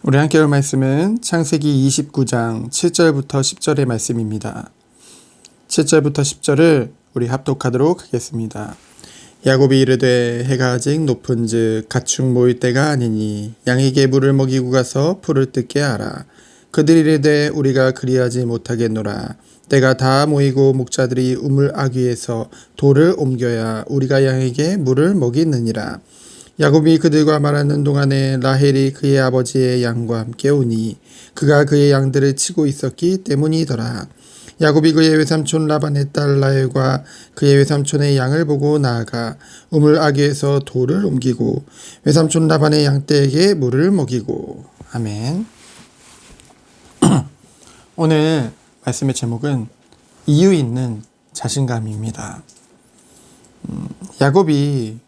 우리 함께 할 말씀은 창세기 29장 7절부터 10절의 말씀입니다. 7절부터 10절을 우리 합독하도록 하겠습니다. 야곱이 이르되 해가 아직 높은즉 가축 모일 때가 아니니 양에게 물을 먹이고 가서 풀을 뜯게 하라. 그들이 이르되 우리가 그리하지 못하겠노라. 때가 다 모이고 목자들이 우물 아귀에서 돌을 옮겨야 우리가 양에게 물을 먹이느니라. 야곱이 그들과 말하는 동안에 라헬이 그의 아버지의 양과 함께 오니 그가 그의 양들을 치고 있었기 때문이더라. 야곱이 그의 외삼촌 라반의 딸 라헬과 그의 외삼촌의 양을 보고 나아가 우물 아귀에서 돌을 옮기고 외삼촌 라반의 양떼에게 물을 먹이고. 아멘. 오늘 말씀의 제목은 이유 있는 자신감입니다. 야곱이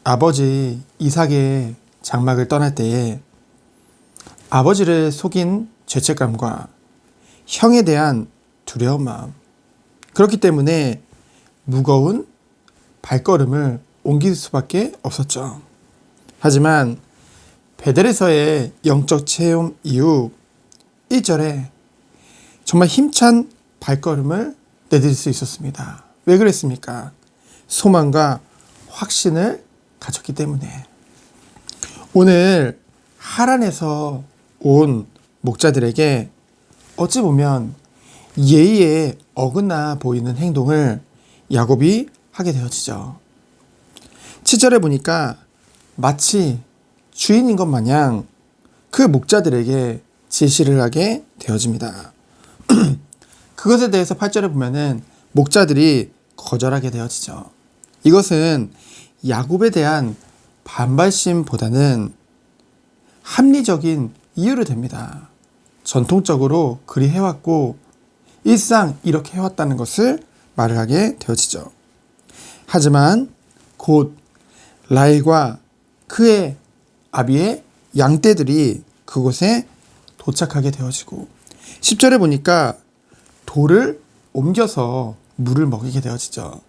아버지 이삭의 장막을 떠날 때에 아버지를 속인 죄책감과 형에 대한 두려운 마음, 그렇기 때문에 무거운 발걸음을 옮길 수밖에 없었죠. 하지만 베델에서의 영적 체험 이후 1절에 정말 힘찬 발걸음을 내딜 수 있었습니다. 왜 그랬습니까? 소망과 확신을 가졌기 때문에. 오늘 하란에서 온 목자들에게 어찌 보면 예의에 어긋나 보이는 행동을 야곱이 하게 되어지죠. 7절에 보니까 마치 주인인 것 마냥 그 목자들에게 지시를 하게 되어집니다. 그것에 대해서 8절에 보면은 목자들이 거절하게 되어지죠. 이것은 야곱에 대한 반발심보다는 합리적인 이유를 댑니다. 전통적으로 그리 해왔고 일상 이렇게 해왔다는 것을 말을 하게 되어지죠. 하지만 곧 라헬과 그의 아비의 양떼들이 그곳에 도착하게 되어지고 10절에 보니까 돌을 옮겨서 물을 먹이게 되어지죠.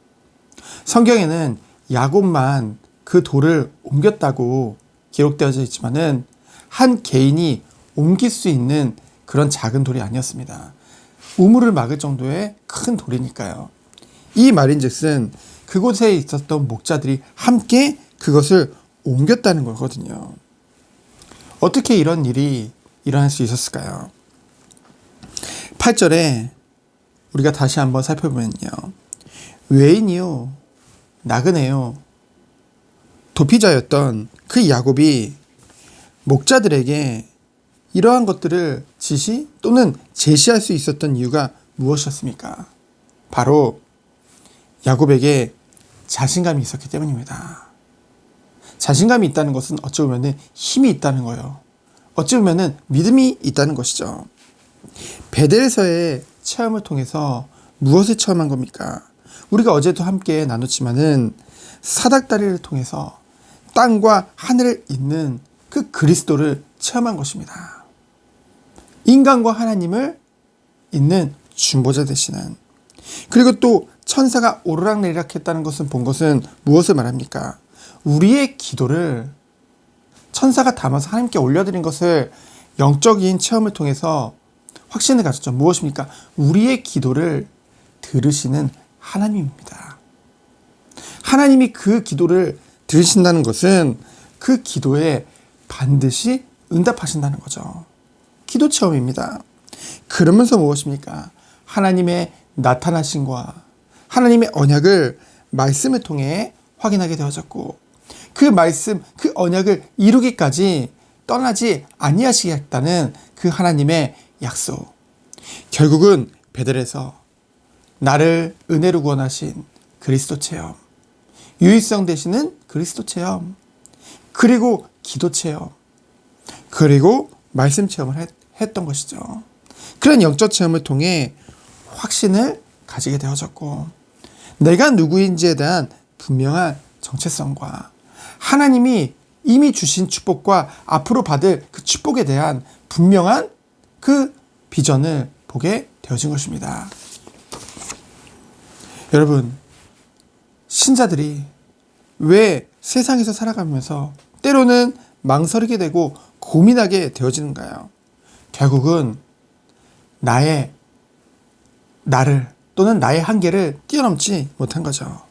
성경에는 야곱만 그 돌을 옮겼다고 기록되어져 있지만은 한 개인이 옮길 수 있는 그런 작은 돌이 아니었습니다. 우물을 막을 정도의 큰 돌이니까요. 이 말인즉슨 그곳에 있었던 목자들이 함께 그것을 옮겼다는 거거든요. 어떻게 이런 일이 일어날 수 있었을까요? 8절에 우리가 다시 한번 살펴보면요. 외인이요 나그네요 도피자였던 그 야곱이 목자들에게 이러한 것들을 지시 또는 제시할 수 있었던 이유가 무엇이었습니까? 바로 야곱에게 자신감이 있었기 때문입니다. 자신감이 있다는 것은 어찌 보면 힘이 있다는 거예요. 어찌 보면 믿음이 있다는 것이죠. 베델에서의 체험을 통해서 무엇을 체험한 겁니까? 우리가 어제도 함께 나눴지만은 사닥다리를 통해서 땅과 하늘을 잇는 그 그리스도를 체험한 것입니다. 인간과 하나님을 잇는 중보자 되시는, 그리고 또 천사가 오르락내리락 했다는 것은 본 것은 무엇을 말합니까? 우리의 기도를 천사가 담아서 하나님께 올려드린 것을 영적인 체험을 통해서 확신을 가졌죠. 무엇입니까? 우리의 기도를 들으시는 하나님입니다. 하나님이 그 기도를 들으신다는 것은 그 기도에 반드시 응답하신다는 거죠. 기도 체험입니다. 그러면서 무엇입니까? 하나님의 나타나심과 하나님의 언약을 말씀을 통해 확인하게 되어졌고, 그 말씀, 그 언약을 이루기까지 떠나지 아니하시겠다는 그 하나님의 약속. 결국은 베델에서 나를 은혜로 구원하신 그리스도 체험, 유일성 되시는 그리스도 체험, 그리고 기도 체험, 그리고 말씀 체험을 했던 것이죠. 그런 영적 체험을 통해 확신을 가지게 되어졌고, 내가 누구인지에 대한 분명한 정체성과 하나님이 이미 주신 축복과 앞으로 받을 그 축복에 대한 분명한 그 비전을 보게 되어진 것입니다. 여러분, 신자들이 왜 세상에서 살아가면서 때로는 망설이게 되고 고민하게 되어지는가요? 결국은 나를 또는 나의 한계를 뛰어넘지 못한 거죠.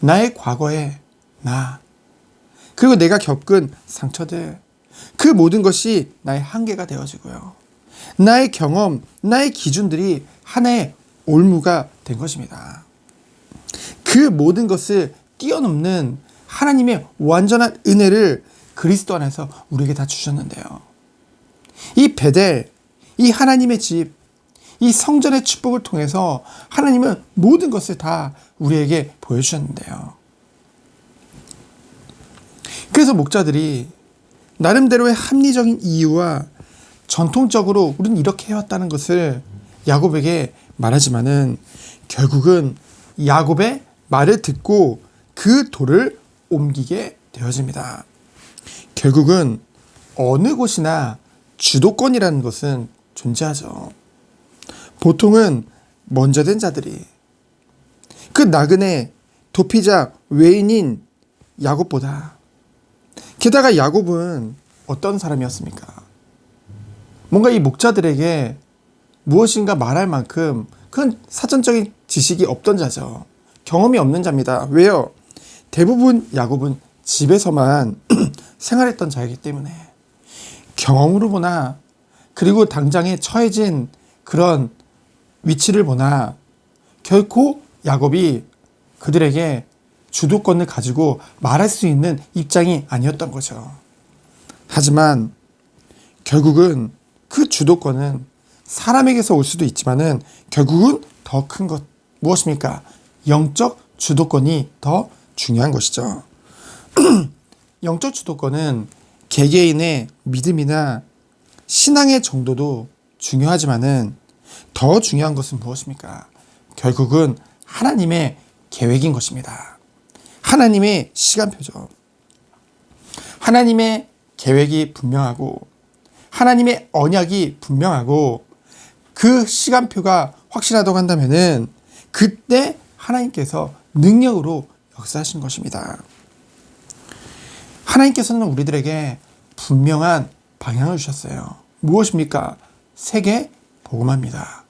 나의 과거의 그리고 내가 겪은 상처들, 그 모든 것이 나의 한계가 되어지고요. 나의 경험, 나의 기준들이 하나의 올무가 된 것입니다. 그 모든 것을 뛰어넘는 하나님의 완전한 은혜를 그리스도 안에서 우리에게 다 주셨는데요. 이 베델, 이 하나님의 집, 이 성전의 축복을 통해서 하나님은 모든 것을 다 우리에게 보여주셨는데요. 그래서 목자들이 나름대로의 합리적인 이유와 전통적으로 우리는 이렇게 해왔다는 것을 야곱에게 말하지만은 결국은 야곱의 말을 듣고 그 돌을 옮기게 되어집니다. 결국은 어느 곳이나 주도권이라는 것은 존재하죠. 보통은 먼저 된 자들이 그 나그네 도피자 외인인 야곱보다, 게다가 야곱은 어떤 사람이었습니까? 뭔가 이 목자들에게 무엇인가 말할 만큼 큰 사전적인 지식이 없던 자죠. 경험이 없는 자입니다. 왜요? 대부분 야곱은 집에서만 생활했던 자이기 때문에 경험으로 보나, 그리고 당장에 처해진 그런 위치를 보나 결코 야곱이 그들에게 주도권을 가지고 말할 수 있는 입장이 아니었던 거죠. 하지만 결국은 그 주도권은 사람에게서 올 수도 있지만은 결국은 더 큰 것, 무엇입니까? 영적 주도권이 더 중요한 것이죠. 영적 주도권은 개개인의 믿음이나 신앙의 정도도 중요하지만은 더 중요한 것은 무엇입니까? 결국은 하나님의 계획인 것입니다. 하나님의 시간표죠. 하나님의 계획이 분명하고 하나님의 언약이 분명하고 그 시간표가 확실하다고 한다면은 그때 하나님께서 능력으로 역사하신 것입니다. 하나님께서는 우리들에게 분명한 방향을 주셨어요. 무엇입니까? 세계 복음화입니다.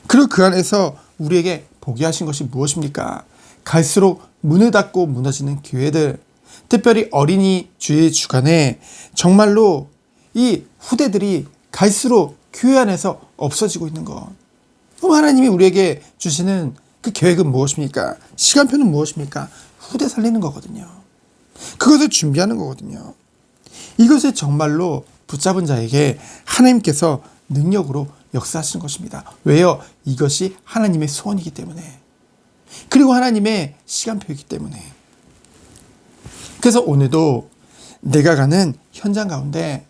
그리고 그 안에서 우리에게 보게 하신 것이 무엇입니까? 갈수록 문을 닫고 무너지는 교회들, 특별히 어린이 주일 주간에 정말로 이 후대들이 갈수록 교회 안에서 없어지고 있는 것. 그럼 하나님이 우리에게 주시는 그 계획은 무엇입니까? 시간표는 무엇입니까? 후대 살리는 거거든요. 그것을 준비하는 거거든요. 이것을 정말로 붙잡은 자에게 하나님께서 능력으로 역사하시는 것입니다. 왜요? 이것이 하나님의 소원이기 때문에. 그리고 하나님의 시간표이기 때문에. 그래서 오늘도 내가 가는 현장 가운데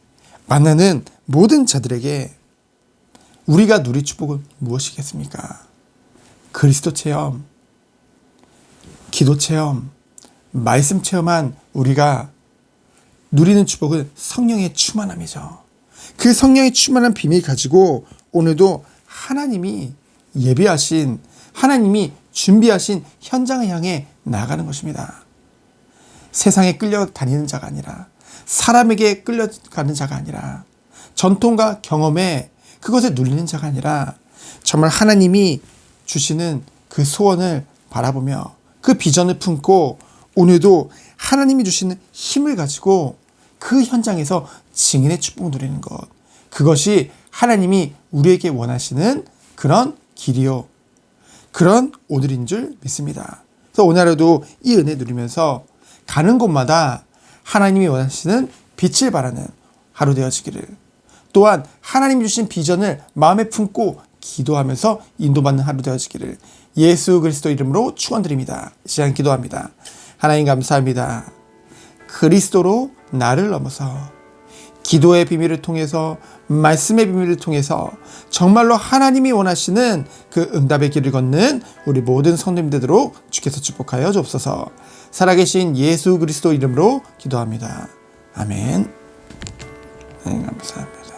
만나는 모든 자들에게 우리가 누릴 축복은 무엇이겠습니까? 그리스도 체험, 기도 체험, 말씀 체험한 우리가 누리는 축복은 성령의 충만함이죠. 그 성령의 충만한 비밀 가지고 오늘도 하나님이 예비하신, 하나님이 준비하신 현장을 향해 나아가는 것입니다. 세상에 끌려다니는 자가 아니라, 사람에게 끌려가는 자가 아니라, 전통과 경험에 그것을 누리는 자가 아니라 정말 하나님이 주시는 그 소원을 바라보며 그 비전을 품고 오늘도 하나님이 주시는 힘을 가지고 그 현장에서 증인의 축복을 누리는 것, 그것이 하나님이 우리에게 원하시는 그런 길이요, 그런 오늘인 줄 믿습니다. 그래서 오늘 하루도 이 은혜 누리면서 가는 곳마다 하나님이 원하시는 빛을 발하는 하루 되어지기를, 또한 하나님이 주신 비전을 마음에 품고 기도하면서 인도받는 하루 되어지기를 예수 그리스도 이름으로 축원드립니다. 시간 기도합니다. 하나님 감사합니다. 그리스도로 나를 넘어서 기도의 비밀을 통해서, 말씀의 비밀을 통해서 정말로 하나님이 원하시는 그 응답의 길을 걷는 우리 모든 성도님들 되도록 주께서 축복하여 주옵소서. 살아계신 예수 그리스도 이름으로 기도합니다. 아멘. 하나님 감사합니다.